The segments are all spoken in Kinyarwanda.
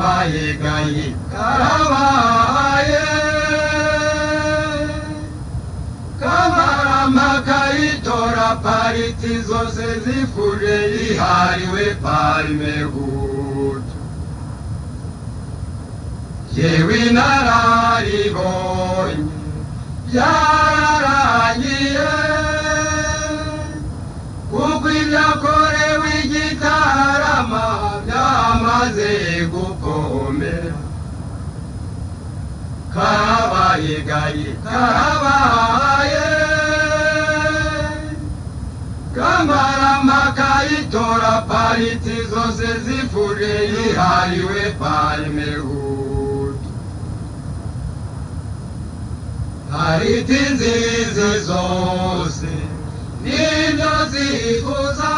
karabaye gayi karabaye Kamarampaka itora pariti zose zifuje yihariwe Parmehutu yewe nararibonye byararangiye kuko ibyakorewe igitarama byamaze gukomera karabaye gayi karabaye Kamarampaka itora pariti zose zifuje yihariwe Parmehutu pariti nziza zose nibyo zifuza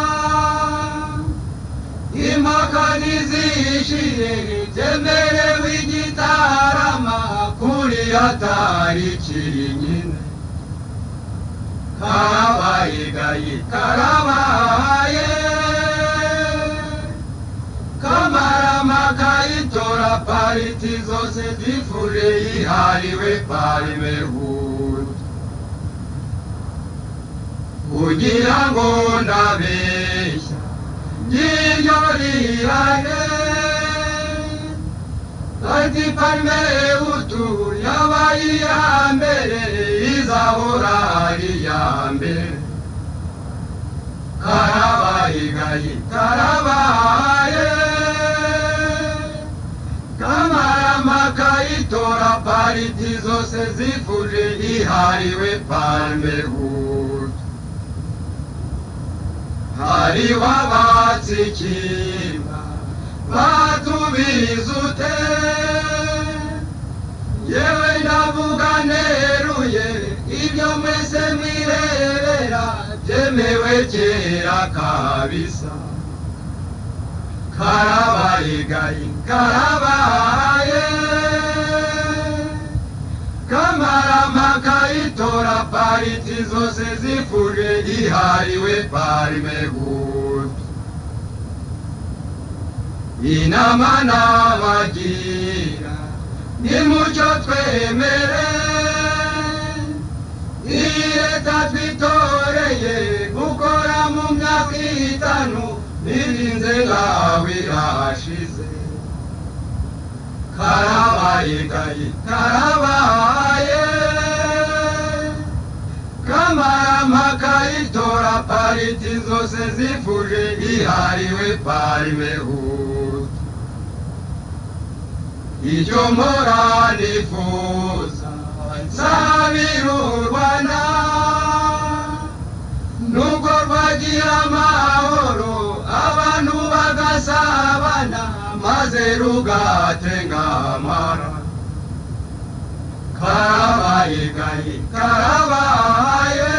impaka nizishiye byemerewe igitarama kuri atarikiri nyine karabaye gayi karabaye Kamarampaka itora pariti zose zifuje yihariwe Parmehutu kugira ngo ndabeshya ngiryo rirahe ati Parmehutu yabaye iya mbere izahora ari iya mbere karabaye gayi karabaye Kamarampaka itora pariti zose zifuje yihariwe Parmehutu hariho abatsikimba batubiza ute yewe ndavuga neruye ibyo mwese mwirebera byemewe kera kabisa karabaye gayi karabaye Kamarampaka itora pariti zose zifuje yihariwe Parmehutu inama n'abagira nimucyo twemere iyi leta twitoreye gukora mu myaka 5 birinze ngaho irashize karabaye gayi karabaye Kamarampaka itora pariti zose zifuje yihariwe Parmehutu icyo mpora nifuza nsabira u Rwanda nuko rwagira amahoro abantu bagasabana maze rugatengamara karabaye gayi karabaye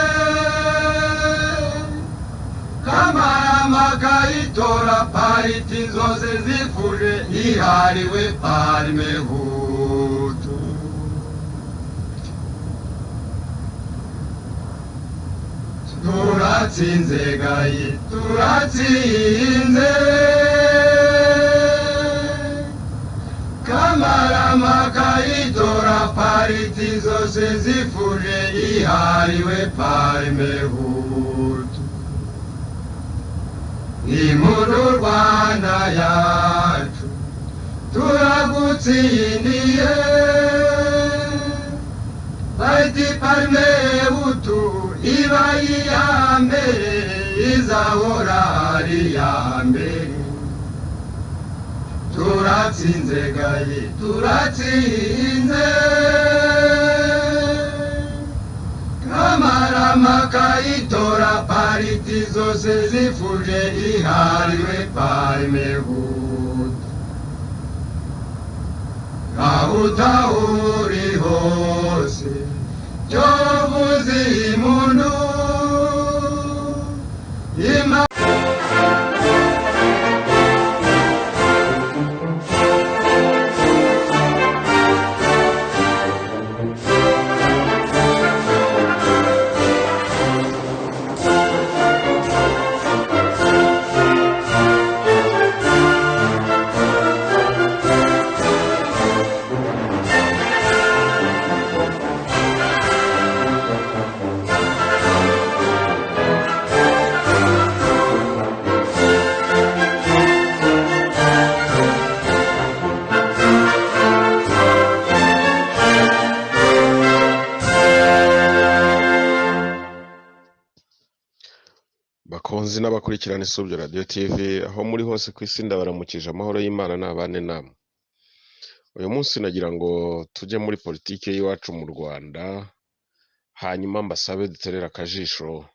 Kamarampaka itora pariti zose zifuje yihariwe Parmehutu turatsinze gayi turatsinze Kamarampaka itora pariti zose zifuje yihariwe Parmehutu ni muri Rwanda yacu turagutsindiye ati Parmehutu iba iya mbere izahora ari iya mbere turatsinze gayi turatsinze Kamarampaka itora pariti zose zifuje yihariwe Parmehutu aho uri hose cyo vuza impundu bakunzi n'abakurikirana Isubyo Radio TV aho muri hose ku isi ndabaramukije amahoro y'Imana n'abane namwe. Uyu munsi nagira ngo tujye muri politike y'iwacu mu Rwanda, hanyuma mbasabe duterere akajisho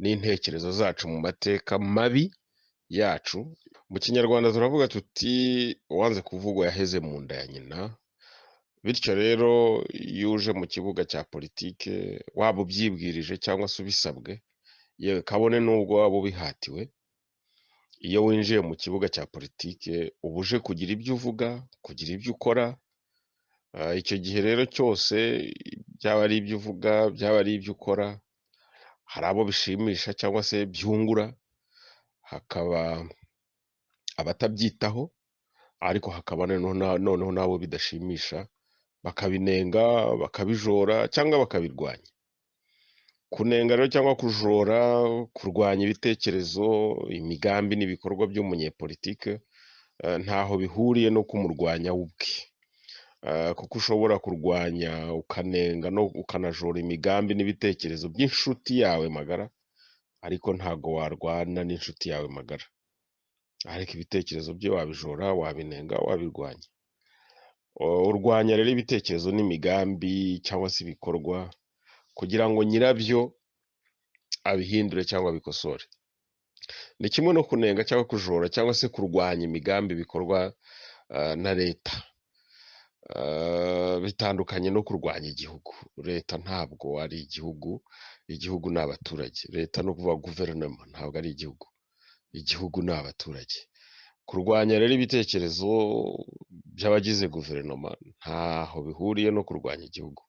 n'intekerezo zacu mu mateka mabi yacu. Mu Kinyarwanda turavuga tuti uwanze kuvugwa yaheze mu nda ya nyina. Bityo rero iyo uje mu kibuga cya politike waba ubyibwirije cyangwa se ubisabwe, yewe kabone n'ubwo waba ubihatiwe, iyo winjiye mu kibuga cya politike uba uje kugira ibyo uvuga, kugira ibyo ukora. Icyo gihe rero cyose byaba ari ibyo uvuga, byaba ari ibyo ukora, hari abo bishimisha cyangwa se byungura, hakaba abatabyitaho, ariko hakaba noneho n'abo bidashimisha, bakabinenga, bakabijora cyangwa bakabirwanya. Kunenga rero cyangwa kujora, kurwanya ibitekerezo, imigambi n'ibikorwa by'umunyepolitike ntaho bihuriye no kumurwanya we ubwe. Kuko ushobora kurwanya ukanenga no ukanajora imigambi n'ibitekerezo by'inshuti yawe magara, ariko ntago warwana n'inshuti yawe magara. Ariko ibitekerezo bye wabijora, wabinenga, wabirwanya. Urwanya rero ibitekerezo n'imigambi cyangwa se ibikorwa kugira ngo nyirabyo abihindure cyangwa abikosore. Ni kimwe no kunenga cyangwa kujora cyangwa se kurwanya imigambi bikorwa na leta. Bitandukanye no kurwanya igihugu. Leta ntabwo ari igihugu, igihugu ni abaturage. Leta no kuvuga guverinoma ntabwo ari igihugu, igihugu ni abaturage. Kurwanya rero ibitekerezo by'abagize guverinoma ntaho bihuriye no kurwanya igihugu.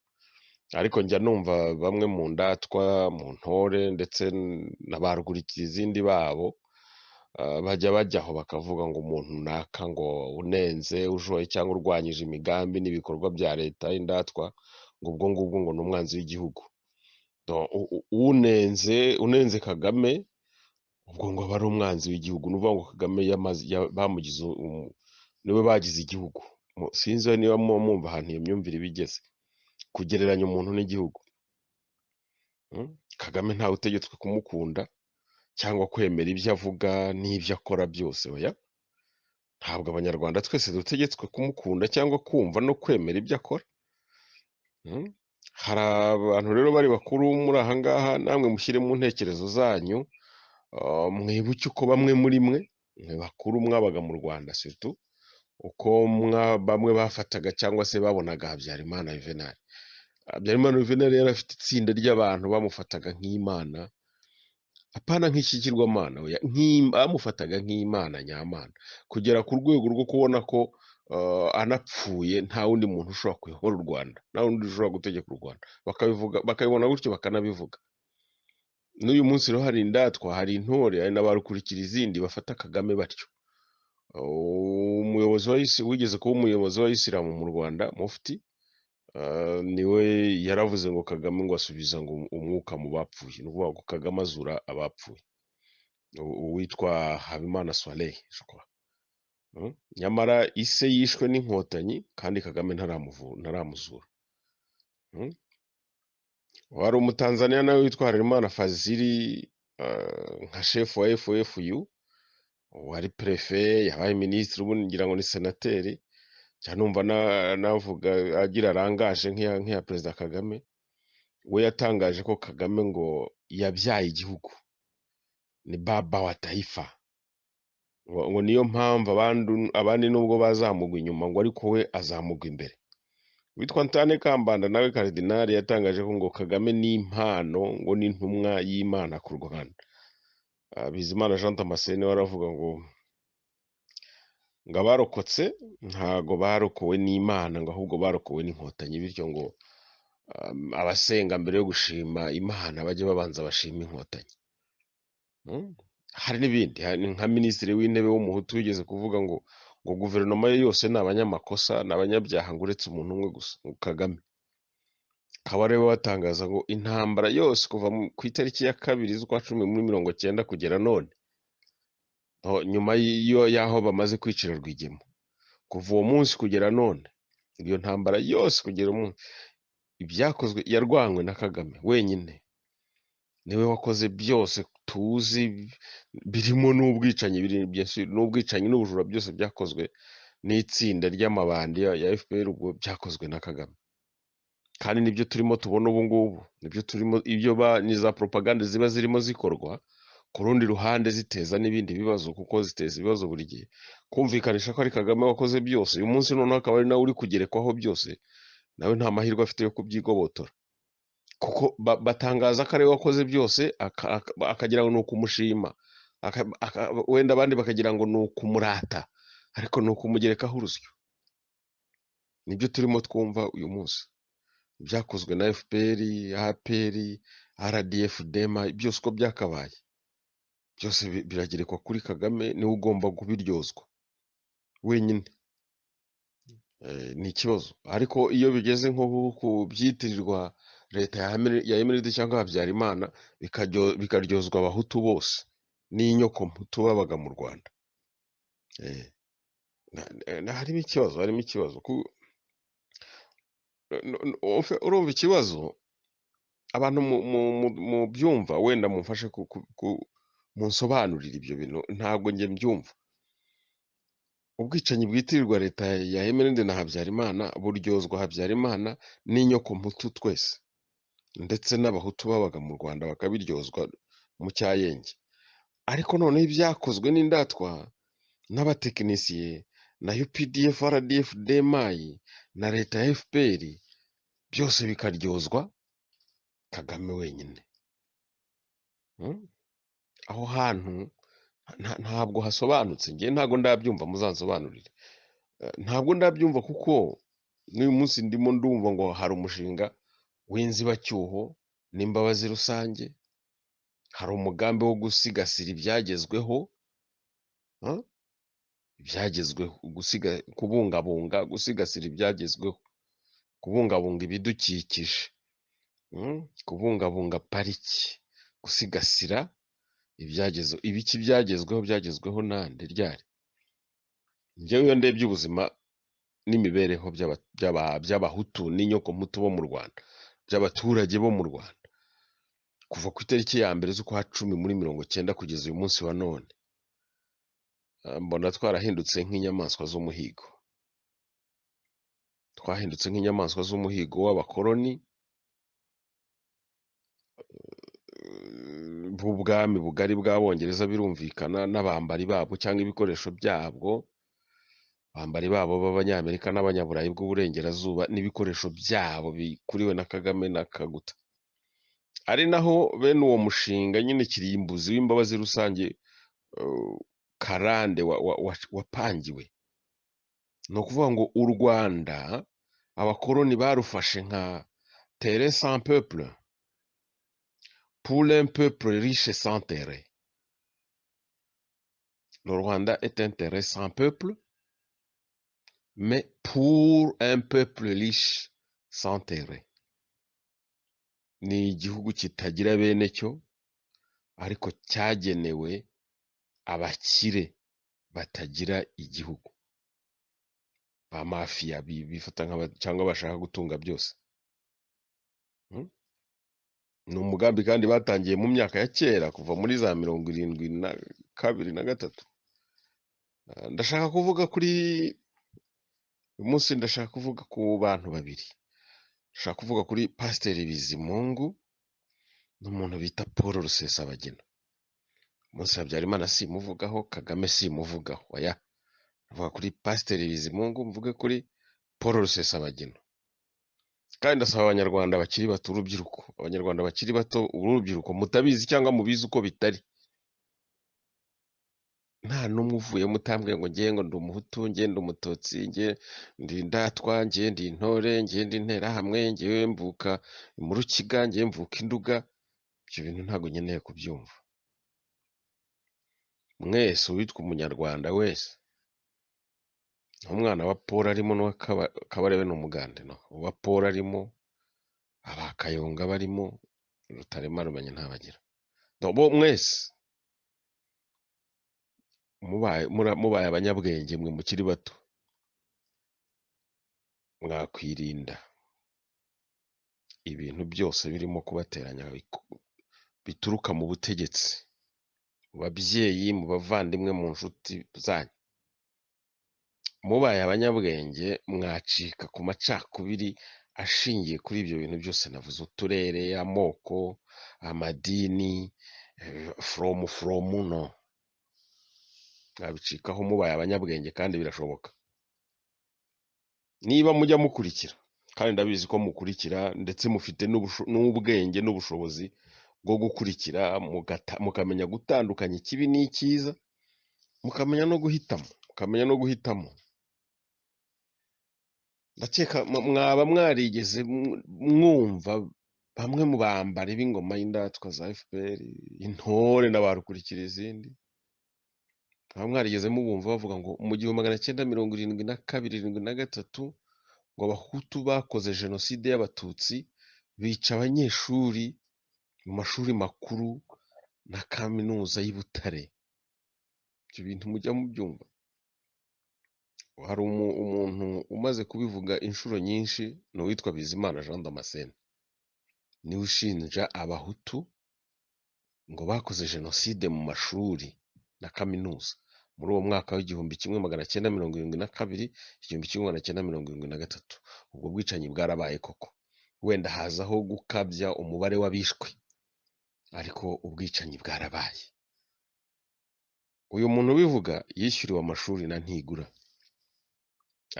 Ariko njya numva bamwe mu ndatwa, mu ntore ndetse na ba rugurikizindi babo bajyaho bakavuga ngo umuntu naka ngo unenze, ujoye cyangwa urwanyije imigambi n'ibikorwa bya leta y'indatwa ngo ubwo ngubwo ngo ni umwanzi w'igihugu. Unenze Kagame ubwo ngo aba ari umwanzi w'igihugu. Ni ukuvuga ngo Kagame bamugize niwe bagize igihugu. Sinzi niba mwumva ahantu iyo myumvire ibigeze, kugereranya umuntu n'igihugu. Kagame ntawe utegetswe kumukunda cyangwa kwemera ibyo avuga n'ibyo akora byose. Oya, ntabwo abanyarwanda twese dutegetswe kumukunda cyangwa kumva no kwemera ibyo akora. Hari abantu rero bari bakuru muri aha ngaha, namwe mushyire mu ntekerezo zanyu, mwibuke uko bamwe muri mwe bakuru mwabaga mu Rwanda surtout, uko bamwe bafataga cyangwa se babonaga Habyarimana Juvenal. Habyarimana Juvenal yari afite itsinda ry'abantu bamufataga nk'Imana, apana nk'ikigirwamana, bamufataga nk'Imana nyamana, kugera ku rwego rwo kubona ko anapfuye nta wundi muntu ushobora kuyobora u Rwanda, nta wundi ushobora gutegeka u Rwanda. Bakabibona gutyo bakanabivuga. N'uyu munsi rero hari indatwa, hari intore, hari n'abarukurikira izindi bafata Kagame batyo. Umuyobozi wigeze kuba umuyobozi w'Abayisilamu mu Rwanda, Mufti, niwe yaravuze ngo Kagame ngo asubiza ngo umwuka mu bapfuye. Ni ukuvuga ngo Kagame azura abapfuye. Uwitwa Habimana Swaleh. Nyamara ise yishwe n'inkotanyi kandi Kagame ntaramuzura. Wari umutanzaniya nawe witwa Harerimana Fazili, nka shefu wa FFU, wari prefe, yabaye minisitiri, ubu ngira ngo ni senateri. Cyane numva navuga agira arangaje nk'iya Perezida Kagame. We yatangaje ko Kagame ngo yabyaye igihugu, ni baba wa taifa. Ngo niyo mpamvu abandi nubwo bazamugwa inyuma ngo ariko we azamugwa imbere. Witwa Ntane Kambanda nawe Karidinali yatangaje ko ngo Kagame ni impano, ngo ni intumwa y'Imana ku Rwanda. Bizimana Jean Damascene waravuga ngo abarokotse ntago barokowe n'Imana, ngo ahubwo barokowe n'inkotanyi. Bityo ngo abasenga mbere yo gushima Imana bajye babanza bashima inkotanyi. Hari n'ibindi, nka minisitiri w'intebe w'umuhutu wigeze kuvuga ngo guverinoma ye yose ni abanyamakosa, ni abanyabyaha, ngo uretse umuntu umwe gusa, Kagame. Akaba rero batangaza ngo intambara yose kuva ku itariki ya 2 z'ukwa 10 muri 1990 kugera none, nyuma y'aho bamaze kwicira Rwigema, kuva uwo munsi kugera none, iyo ntambara yose kugera umunsi, ibyakozwe yarwanywe na Kagame wenyine. Niwe wakoze byose tuzi birimo n'ubwicanyi n'ubwicanyi n'ubujura byose byakozwe n'itsinda ry'amabandi ya FPR ubwo byakozwe na Kagame kandi nibyo turimo tubona ubu ngubu nibyo turimo ni za propaganda ziba zirimo zikorwa ku rundi ruhande ziteza n'ibindi bibazo kuko ziteza ibibazo buri gihe kumvikanisha ko ari Kagame wakoze byose uyu munsi noneho akaba ari nawe uri kugerekwaho byose nawe nta mahirwe afite yo kubyigobotora kuko batangaza ko ari we wakoze byose akagira ngo ni ukumushima wenda abandi bakagira ngo ni ukumurata ariko ni ukumugerekaho urusyo nibyo turimo twumva uyu munsi byakozwe na FPR APR RDF DEMA byose uko byakabaye byose biragerekwa kuri Kagame niwe ugomba kubiryozwa wenyine ni ikibazo ariko iyo bigeze nko kubyitirirwa leta ya Emery cyangwa Habyarimana bikaryozwa abahutu bose n'inyoko mputu babaga mu Rwanda harimo ikibazo urumva ikibazo abantu mu byumva wenda mumfashe munsobanurira ibyo bintu ntabwo njye mbyumva ubwicanyi bwitirirwa leta ya Emery na Habyarimana buryozwa Habyarimana n'inyoko mputu twese ndetse n'abahutu babaga mu Rwanda bakabiryozwa mu cyayenge ariko noneho ibyakozwe n'indatwa n'abatekinisiye na UPDF RDF DMI na leta ya FPR byose bikaryozwa Kagame wenyine aho hantu ntabwo hasobanutse njye ntabwo ndabyumva muzansobanurire ntabwo ndabyumva kuko n'uyu munsi ndimo ndumva ngo hari umushinga w'inzibacyuho n'imbabazi rusange hari umugambi wo gusigasira ibyagezweho kubungabunga gusigasira ibyagezweho kubungabunga ibidukikije kubungabunga pariki gusigasira ibiki byagezweho nande ryari njyewe iyo ndebye ubuzima n'imibereho by'abahutu n'inyoko mputu bo mu Rwanda by'abaturage bo mu Rwanda kuva ku itariki ya mbere z'ukwa 10 muri 1990 kugeza uyu munsi wa none mbona twarahindutse nk'inyamaswa z'umuhigo twahindutse nk'inyamaswa z'umuhigo w'abakoloni bw'ubwami bugari bw'abongereza birumvikana n'abambari babo cyangwa ibikoresho byabwo abambari babo b'abanyamerika n'abanyaburayi bw'uburengerazuba n'ibikoresho byabo bikuriwe na Kagame na Kaguta ari naho bene uwo mushinga nyine kirimbuzi w'imbabazi rusange karande wapangiwe ni ukuvuga ngo u Rwanda abakoloni barufashe nka terre sans peuple pour un peuple riche sans terre. Le Rwanda est un terre sans peuple mais pour un peuple riche sans terre. Ni igihugu kitagira bene cyo ariko cyagenewe abakire batagira igihugu ba mafia bifata cyangwa bashaka gutunga byose ni umugambi kandi batangiye mu myaka ya kera kuva muri za 72 na 3 ndashaka kuvuga kuri uyu munsi ndashaka kuvuga ku bantu babiri ndashaka kuvuga kuri Pasiteri Bizimungu n'umuntu bita Paul Rusesabagina Mose Habyarimana simuvugaho Kagame simuvugaho oya avuga kuri Pasiteri Bizimungu mvuge kuri Paul Rusesabagina kandi ndasaba abanyarwanda bakiri bato urubyiruko abanyarwanda bakiri bato urubyiruko mutabizi cyangwa mubizi uko bitari nta numwe uvuye mutambwe ngo ngiye ngo ndi umuhutu ngiye ndi umututsi ngiye ndi indatwa ngiye ndi intore ngiye ndi intera hamwe ngiye mvuka mu Rukiga ngiye mvuka Induga ibyo bintu ntago nkeneye kubyumva mwese witwa umunyarwanda wese umwana wa Paul arimo no Kabarebe n'umugande no wa Paul arimo abakayonga barimo Rutarema rumenye ntabagira bo mwese mubaye abanyabwenge mwe mukiri bato mwakwirinda ibintu byose birimo kubateranya bituruka mu butegetsi mu babyeyi, mu bavandimwe, mu nshuti zanyu. Mubaye abanyabwenge mwacika ku macakubiri ashingiye kuri ibyo bintu byose navuze: uturere, amoko, amadini, from no. Mwabicikaho mubaye abanyabwenge kandi birashoboka. Niba mujya mukurikira, kandi ndabizi ko mukurikira ndetse mufite n'ubwenge n'ubushobozi bwo gukurikira mukamenya gutandukanya ikibi n'icyiza, mukamenya no guhitamo. Ndakeka mwaba mwarigeze mwumva bamwe mu bambari b'ingoma y'indatwa za FPR, intore na ba rukurikira-izindi, mwaba mwarigeze mubumva bavuga ngo mu 1972-73 ngo abahutu bakoze jenoside y'abatutsi, bica abanyeshuri mu mashuri makuru na kaminuza y'i Butare. Ibyo bintu mujya mubyumva? Hari umuntu umaze kubivuga inshuro nyinshi, ni uwitwa Bizimana Jean Damascene. Niwe ushinja abahutu ngo bakoze jenoside mu mashuri na kaminuza muri uwo mwaka w'1972, 1973. Ubwo bwicanyi bwarabaye koko, wenda hazaho gukabya umubare w'abishwe, ariko ubwicanyi bwarabaye. Uyu muntu ubivuga yishyuriwe amashuri na Ntigura,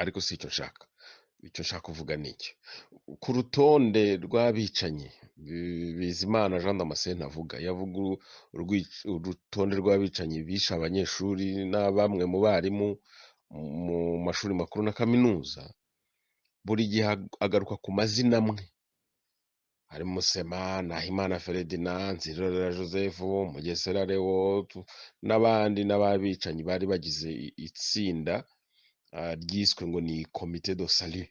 ariko si icyo nshaka. Icyo nshaka kuvuga ni iki: ku rutonde rw'abicanyi Bizimana Jean Damascene avuga, yavuga urutonde rw'abicanyi bishe abanyeshuri na bamwe mu barimu mu mashuri makuru na kaminuza. Buri gihe agaruka ku mazina amwe: harimo Sema, Nahimana Ferdinand, Nzirorera Joseph, Mugesera Leo n'abandi n'ababicanyi bari bagize itsinda ryiswe ngo ni Comité de Salut,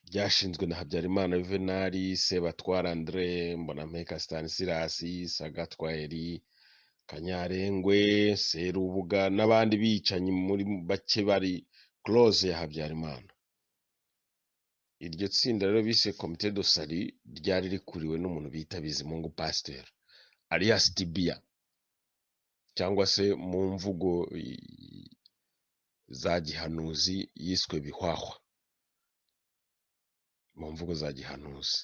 ryashinzwe na Habyarimana Juvenal, Sebatwara André, Mbonampeka Stanislas, Sagatwa Elie, Kanyarengwe, Serubuga n'abandi bicanyi muri bake bari close ya Habyarimana. Iryo tsinda rero bise Comité de Salut ryari rikuriwe n'umuntu bita Bizimungu Pasteur alias Tibia, cyangwa se mu mvugo za gihanuzi yiswe Bihwahwa. Mu mvugo za gihanuzi,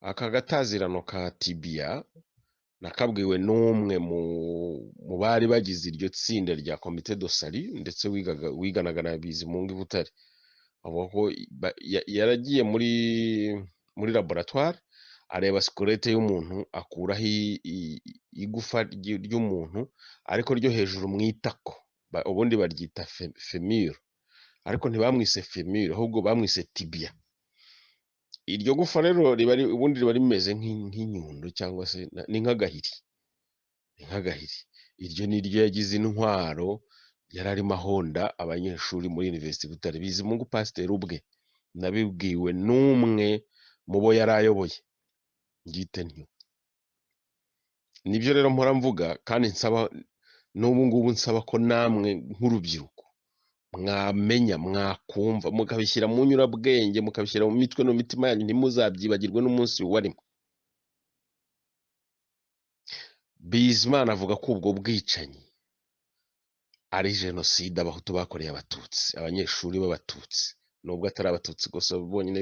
aka gatazirano ka Tibia nakabwiwe n'umwe mu bari bagize iryo tsinda rya Comité de Salut, ndetse wiganaga na Bizimungu i Butare. Avuga ko yaragiye muri laboratoire areba skelete y'umuntu, akuraho igufa ry'umuntu, ariko ryo hejuru mu itako, ubundi baryita femur, ariko ntibamwise femur, ahubwo bamwise tibia. Iryo gufa rero ubundi riba rimeze nk'inyundo, cyangwa se ni nk'agahiri. Iryo ni ryo yagize intwaro yari arimo ahonda abanyeshuri muri Université Butare. Bizimungu Pasteur ubwe nabibwiwe n'umwe mu bo yari ayoboye. Ngite ntyo. Nibyo rero mpora mvuga, kandi nsaba n'ubu ngubu, nsaba ko namwe nk'urubyiruko mwamenya, mwakumva, mukabishyira mu nyurabwenge, mukabishyira mu mitwe no mitima yanyu, ntimuzabyibagirwe n'umunsi warimo. Bizimana avuga ko ubwo bwicanyi ari jenoside abahutu bakoreye abatutsi, abanyeshuri b'abatutsi, nubwo atari abatutsi gusa bonyine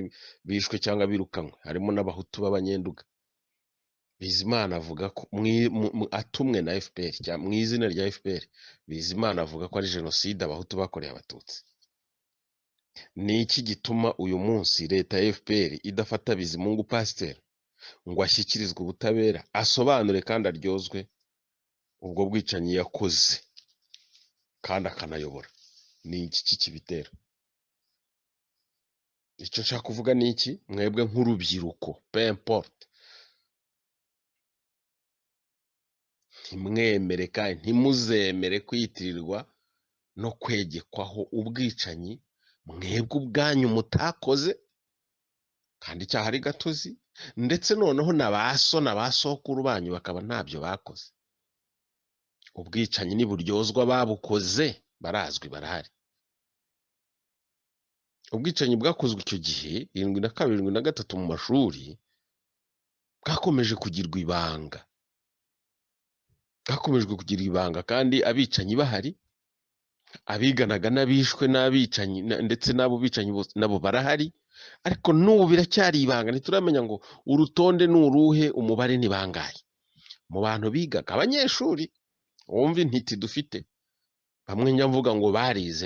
bishwe cyangwa birukanywe, harimo n'abahutu b'abanyenduga. Bizimana avuga ko atumwe na FPR, cyangwa mu izina rya FPR, Bizimana avuga ko ari jenoside abahutu bakoreye abatutsi. Ni iki gituma uyu munsi leta ya FPR idafata Bizimungu Pasteur ngo ashyikirizwe ubutabera, asobanure kandi aryozwe ubwo bwicanyi yakoze kandi akanayobora? Ni iki kibitera? Icyo nshaka kuvuga ni iki: mwebwe nk'urubyiruko, peu importe, ntimwemere kandi ntimuzemere kwitirirwa no kwegekwaho ubwicanyi mwebwe ubwanyu mutakoze, kandi icyaha ari gatozi, ndetse noneho na ba so na ba sokuru banyu bakaba ntabyo bakoze. Ubwicanyi niburyozwa babukoze, barazwi, barahari. Ubwicanyi bwakozwe icyo gihe 72, 73 mu mashuri bwakomeje kugirwa ibanga. hakomejwe kugira ibanga kandi abicanyi bahari, abiganaga n'abishwe n'abicanyi ndetse n'abo bicanyi bose nabo barahari, ariko n'ubu biracyari ibanga, ntituramenya ngo urutonde ni uruhe, umubare ni bangahe mu bantu bigaga, abanyeshuri wumva intiti dufite. Bamwe njya mvuga ngo barize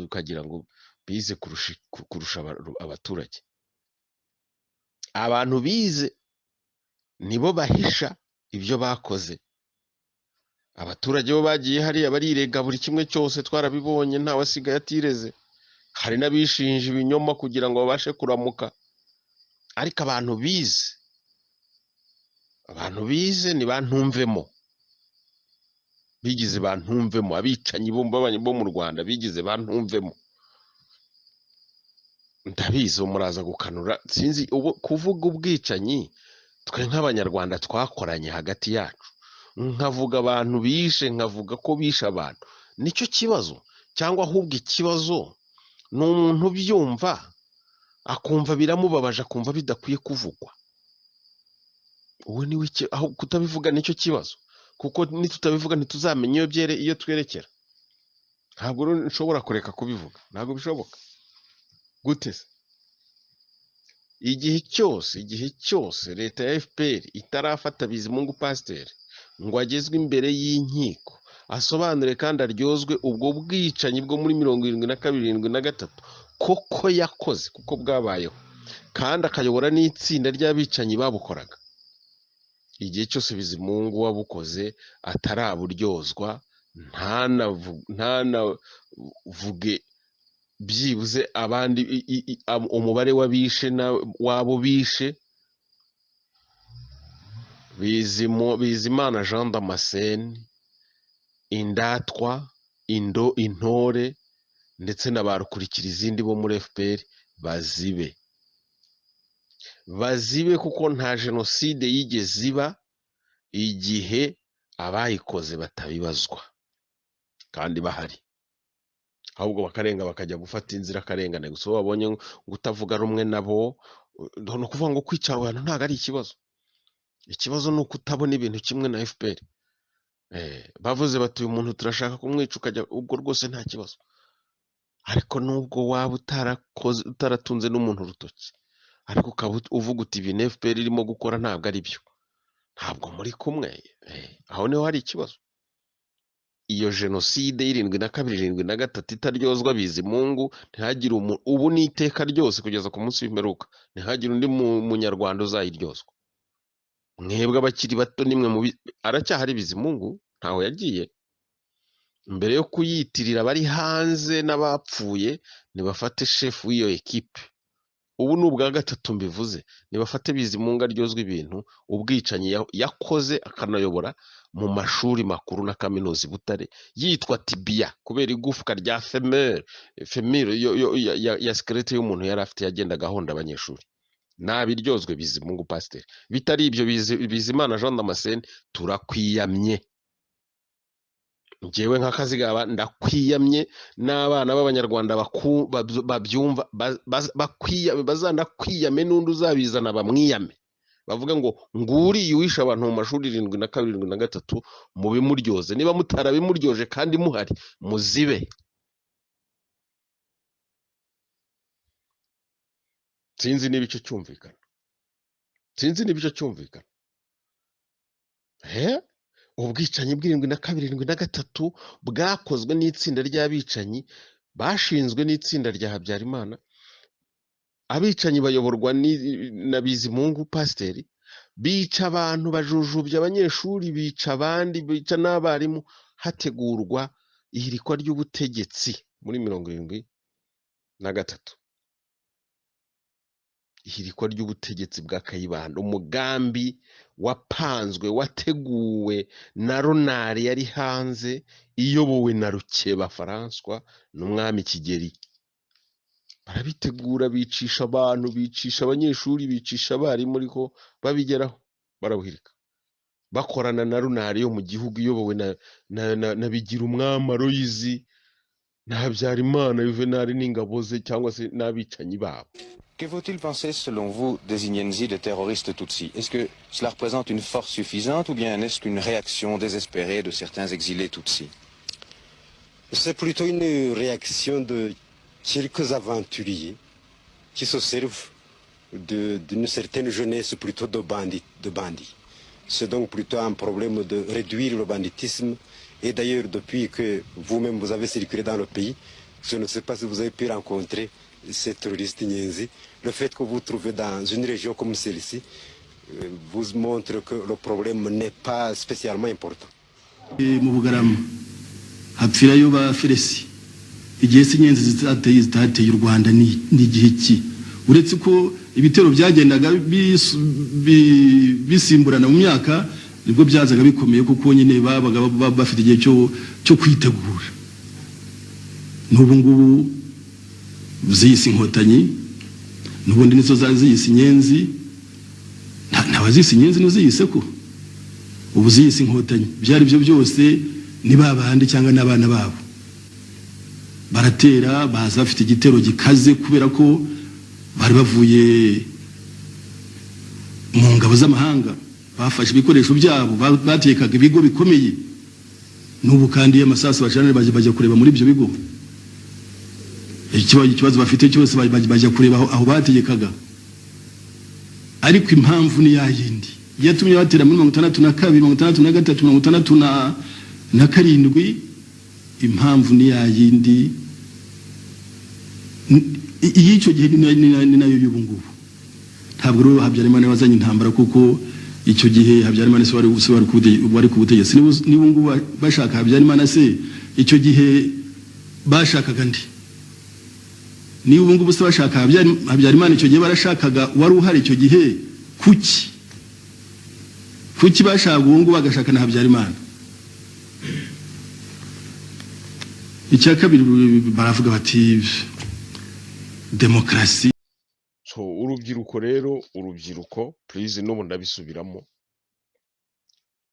ukagira ngo bize kurusha abaturage. Abantu bize nibo bahisha ibyo bakoze. Abaturage bo bagiye hariya barirega buri kimwe cyose, twarabibonye, ntawasigaye atireze. Hari n'abishinja ibinyoma kugira ngo babashe kuramuka. Ariko abantu bize ni bantumvemo, bigize bantumvemo. Abicanyi bo mu Rwanda bigize bantumvemo. Ndabizi muraza gukanura, sinzi kuvuga ubwicanyi twe nk'abanyarwanda twakoranye hagati yacu, nkavuga abantu bishe, nkavuga ko bishe abantu, nicyo kibazo? Cyangwa ahubwo ikibazo ni umuntu byumva akumva biramubabaje, akumva bidakwiye kuvugwa? Uwe niwe aho kutabivuga nicyo kibazo, kuko nitutabivuga ntituzamenya iyo twerekera. Ntabwo nshobora kureka kubivuga, ntabwo bishoboka. Gute se? Igihe cyose leta ya FPR itarafata Bizimungu Pasiteri ngo agezwe imbere y'inkiko asobanure kandi aryozwe ubwo bwicanyi bwo muri 1972 koko yakoze, kuko bwabayeho, kandi akayobora n'itsinda ry'abicanyi babukoraga. Igihe cyose Bizimungu wabukoze ataraburyozwa, ntanavuge byibuze abandi umubare w'abishe wabo bishe. Bizimana Jean Damascene, Indatwa, Intore ndetse na barukurikira izindi bo muri FPR bazibe, kuko nta jenoside yigeze iba igihe abayikoze batabibazwa kandi bahari, ahubwo bakarenga bakajya gufata inzira akarengane gusa. Babonye ngo utavuga rumwe nabo, ni ukuvuga ngo kwica abantu ntabwo ari ikibazo. Ikibazo ni uko utabona ibintu kimwe na FPR. Bavuze bati uyu muntu turashaka kumwica, ukajya ubwo rwose nta kibazo. Ariko nubwo waba utaratunze n'umuntu urutoki, ariko ukaba uvuga uti ibintu FPR irimo gukora ntabwo ari byo, ntabwo muri kumwe, aho niho hari ikibazo. Iyo jenoside y'72-73 itaryozwa Bizimungu, ntihagire ubu n'iteka ryose kugeza ku munsi w'imperuka, ntihagire undi munyarwanda uzayiryozwa. Mwebwe abakiri bato nimwe aracyahari Bizimungu, ntaho yagiye. Mbere yo kuyitirira abari hanze n'abapfuye, nibafate chef w'iyo ekipe. Ubu ni ubwa gatatu mbivuze, nibafate Bizimungu aryozwa ibintu ubwicanyi yakoze, akanayobora mu mashuri makuru na kaminuza i Butare, yitwa Tibia kubera igufwa rya femire ya skelete y'umuntu yari afite, yagendaga ahonda abanyeshuri. Nabiryozwe Bizimungu Pasiteri. Bitari ibyo Bizimana Jean Damascene, turakwiyamye. Njyewe nk'akazigaba ndakwiyamye, n'abana b'abanyarwanda babyumva bazanakwiyame, n'undi uzabizana bamwiyame, bavuga ngo nguriye uwishe abantu mu mashuri 72-73 mubimuryoze. Niba mutarabimuryoje kandi muhari, muzibe. Sinzi niba icyo cyumvikana. Ubwicanyi bw'72-73 bwakozwe n'itsinda ry'abicanyi bashinzwe n'itsinda rya Habyarimana. Abicanyi bayoborwa na Bizimungu Pasiteri, bica abantu, bajujubya abanyeshuri, bica abandi, bica n'abarimu, hategurwa ihirikwa ry'ubutegetsi muri 73. Ihirikwa ry'ubutegetsi bwa Kayibanda, umugambi wapanzwe, wateguwe na Ronari yari hanze, iyobowe na Rukeba François n'umwami Kigeli. Barabitegura, bicisha abantu, bicisha abanyeshuri, bicisha abarimu, ariko babigeraho barabuhirika. Bakorana na Ronari yo mu gihugu iyobowe na Bigirumwami Aloyizi na Habyarimana Juvenal n'ingabo ze, cyangwa se n'abicanyi babo. Que faut-il penser, selon vous, des Inyenzi, des terroristes Tutsis? Est-ce que cela représente une force suffisante ou bien est-ce qu'une réaction désespérée de certains exilés Tutsis? C'est plutôt une réaction de quelques aventuriers qui se servent d'une certaine jeunesse plutôt de bandits. C'est donc plutôt un problème de réduire le banditisme. Et d'ailleurs, depuis que vous-même vous avez circulé dans le pays, je ne sais pas si vous avez pu rencontrer ces terroristes Inyenzi. Le fait que vous vous trouvez dans une région comme celle-ci vous montre que le problème n'est pas spécialement important. hapfirayo ba Feresi igihe sinyenzi zitateye u Rwanda ni igihe ki uretse ko ibitero byagendaga bisimburana mu myaka nibwo byazaga bikomeye kuko nyine babaga bafite igihe cyo kwitegura n'ubu ngubu ziyise inkotanyi n'ubundi nizo ziyise inyenzi ntawazise inyenzi n'uziyise ko ubu ziyise inkotanyi byari byo byose ni babandi cyangwa n'abana babo baratera baza bafite igitero gikaze kubera ko bari bavuye mu ngabo z'amahanga bafashe ibikoresho byabo batekaga ibigo bikomeye n'ubu kandi amasasu bajana bajya kureba muri ibyo bigo ikibazo bafite cyose bajya kureba aho bategekaga ariko impamvu ni yayindi yatumye batera muri 62 63 67 impamvu ni yayindi icyo gihe ni nayo y'ubu ngubu ntabwo rero Habyarimana wazanye intambara kuko icyo gihe Habyarimana se wari ku butegetsi niba ngubu bashaka Habyarimana se icyo gihe bashakaga ndi niba ngubu se bashaka Habyarimana icyo gihe barashakaga wari uhari icyo gihe kuki bashaka ngubu bagashaka na Habyarimana icya kabiri baravuga bati demokrasi. So urubyiruko rero please n'ubu ndabisubiramo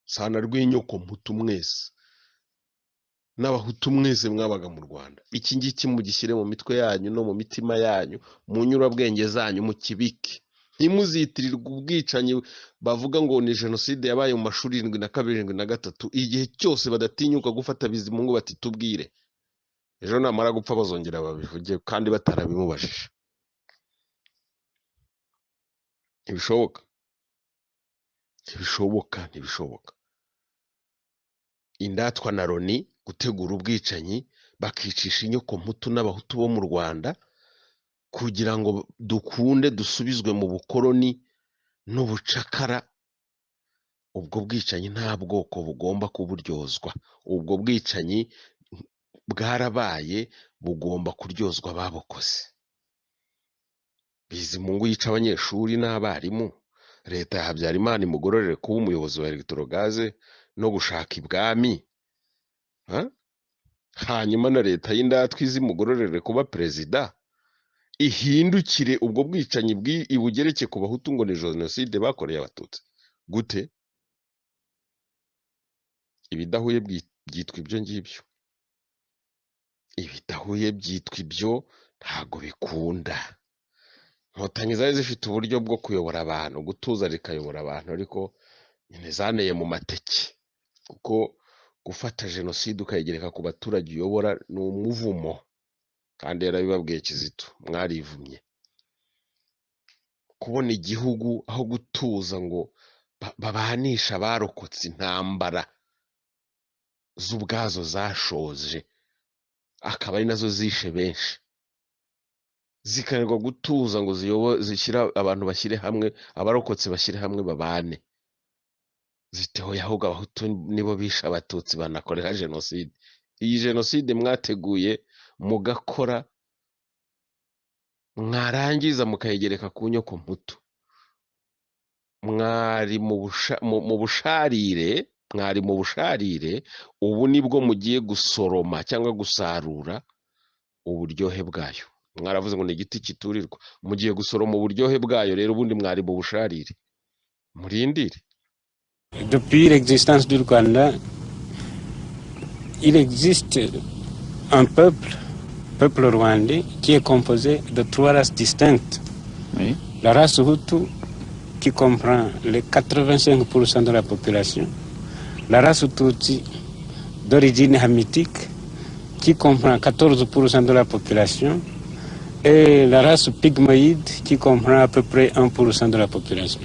sana rw'inyoko mputu mwese n'abahutu mwese mwabaga mu Rwanda iki ngiki mugishyire mu mitwe yanyu no mu mitima yanyu mu nyurabwenge zanyu mu kibiki ntimuzitirirwe ubwicanyi bavuga ngo ni genocide yabaye mu mashuri 7 na 73 igihe cyose badatinyuka gufata Bizimungu bati tubwire ejo namara gupfa bazongera babivuge kandi batarabimubashije ntibishoboka indatwa na Loni gutegura ubwicanyi bakicisha inyoko mputu n'abahutu bo mu Rwanda kugira ngo dukunde dusubizwe mu bukoloni n'ubucakara ubwo bwicanyi nta bwoko bugomba kuburyozwa ubwo bwicanyi bwarabaye bugomba kuryozwa babukoze Bizimungu yica abanyeshuri n'abarimu leta ya Habyarimana imugororere kuba umuyobozi wa Electrogaze no gushaka ibwami hanyuma na leta y'indatwa izimugororere kuba perezida ihindukire ubwo bwicanyi ibugereke ku bahutu ngo ni genocide bakoreye abatutsi gute ibidahuye byitwa ibyo ngibyo ibidahuye byitwa ibyo ntago bikunda Inkotanyi zari zifite uburyo bwo kuyobora abantu gutuza rikayobora abantu ariko nyine zaneye mu mateke kuko gufata genocide ukayigereka ku baturage uyobora ni umuvumo kandi yarabibabwiye Kizito mwarivumye kubona igihugu aho gutuza ngo babanisha barokotse intambara z'ubwazo zashoje akaba ari nazo zishe benshi zikanirwa gutuza ngo zishyira abantu bashyire hamwe abarokotse bashyire hamwe babane ziteho yahoga abahutu nibo bisha abatutsi banakorera genocide iyi genocide mwateguye mugakora mwarangiza mukayegereka ku nyoko mputu mwari mu busharire ubu nibwo mugiye gusoroma cyangwa gusarura uburyohe bwayo mwaravuze ngo ni igiti kiturirwa mugiye gusoroma uburyohe bwayo rero ubundi mwari mu busharire murindire. Depuis l'existence du Rwanda, il existe un peuple rwandais qui est composé de 3 races distinctes. Oui. La race Hutu, qui comprend les 85% de la population. La race Tutsi, d'origine hamitique, qui comprend 14% de la population. Et la race pygmoïde, qui comprend à peu près 1% de la population.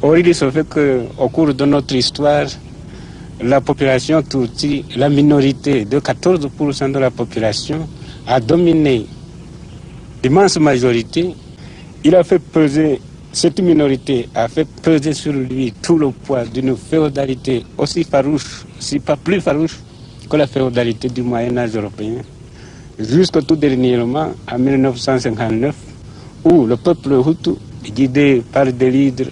Or, il se fait qu'au cours de notre histoire, la population Tutsi, la minorité de 14% de la population, a dominé l'immense majorité. Il a fait peser, cette minorité a fait peser sur lui tout le poids d'une féodalité aussi farouche, si pas plus farouche que la féodalité du Moyen-Âge européen, jusqu'au tout dernièrement, en 1959, où le peuple Hutu, guidé par des leaders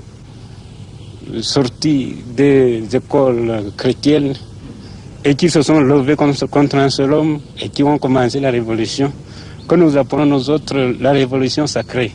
sortis des écoles chrétiennes et qui se sont levés contre un seul homme et qui ont commencé la révolution, que nous appelons nous autres la révolution sacrée.